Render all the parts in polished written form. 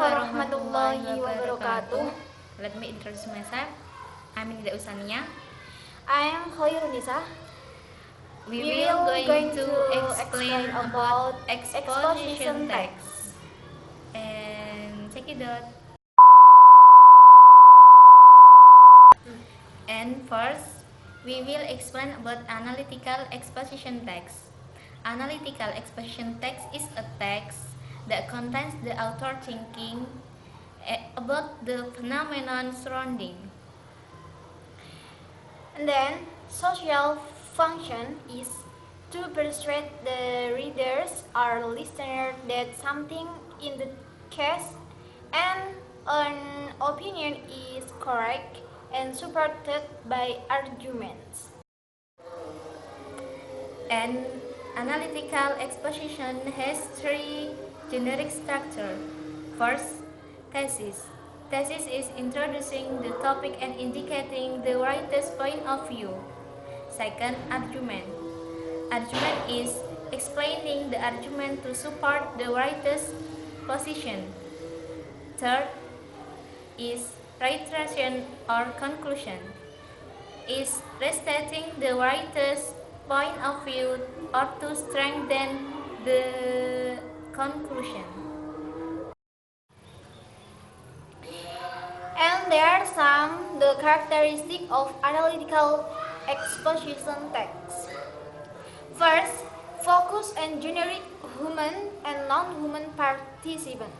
warahmatullahi wabarakatuh. Let me introduce myself. I'm Nidaus Saniyah. I am Khoirunnisa. We will going to explain about exposition text. And check it out. And first, we will explain about analytical exposition text. Analytical exposition text is a text that contains the author thinking about the phenomenon surrounding. And then, social function is to persuade the readers or listener that something in the case and an opinion is correct and supported by arguments. And analytical exposition has three generic structures. First, thesis. Thesis is introducing the topic and indicating the writer's point of view. Second, argument. Argument is explaining the argument to support the writer's position. Third is reiteration or conclusion. Is restating the writer's point of view or to strengthen the conclusion. And there are some the characteristics of analytical exposition text. First, focus on generic human and non-human participants.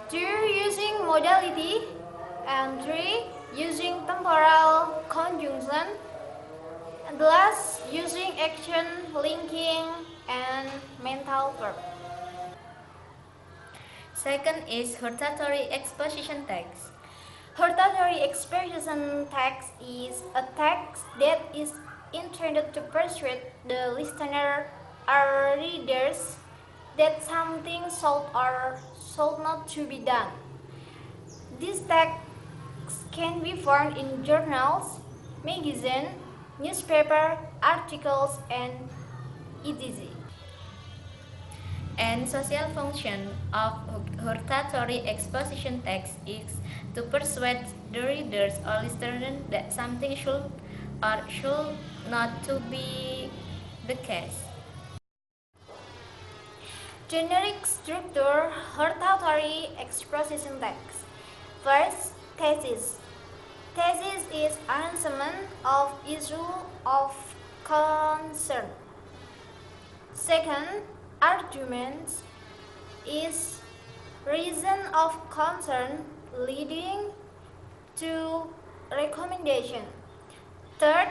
Two, using modality. And three, using temporal conjunction. And last, using action, linking, and mental verb. Second is hortatory exposition text. Hortatory exposition text is a text that is intended to persuade the listener or readers that something should or should not to be done. This text can be found in journals, magazines, newspaper, articles, and etc. And social function of hortatory exposition text is to persuade the readers or listeners that something should or should not to be the case. Generic structure hortatory exposition text. First, thesis. Thesis is announcement of issue of concern. Second, argument is reason of concern leading to recommendation. Third,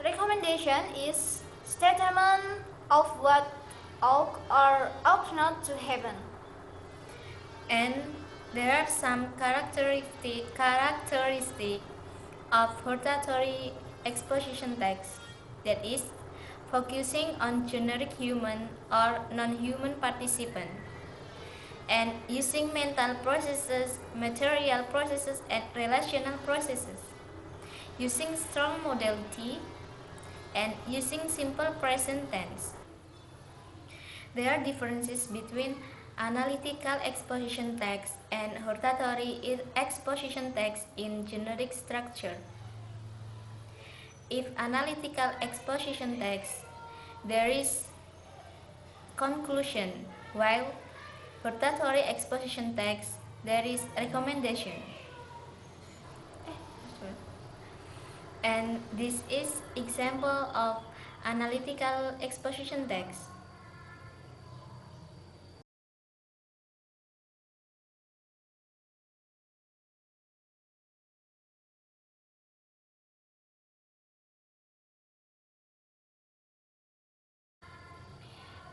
recommendation is statement of what ought or ought not to happen. And there are some characteristics of hortatory exposition text, that is, focusing on generic human or non-human participant, and using mental processes, material processes, and relational processes, using strong modality, and using simple present tense. There are differences between analytical exposition text and hortatory exposition text in generic structure. If analytical exposition text, there is conclusion, while hortatory exposition text, there is recommendation. And this is example of analytical exposition text.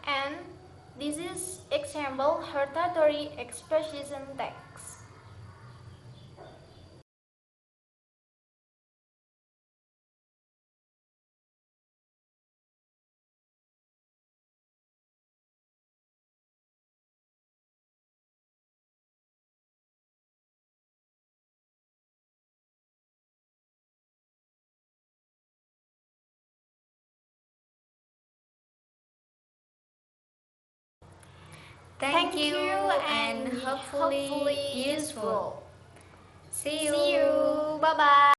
And this is example hortatory exposition text. Thank you and hopefully useful. See you. Bye bye.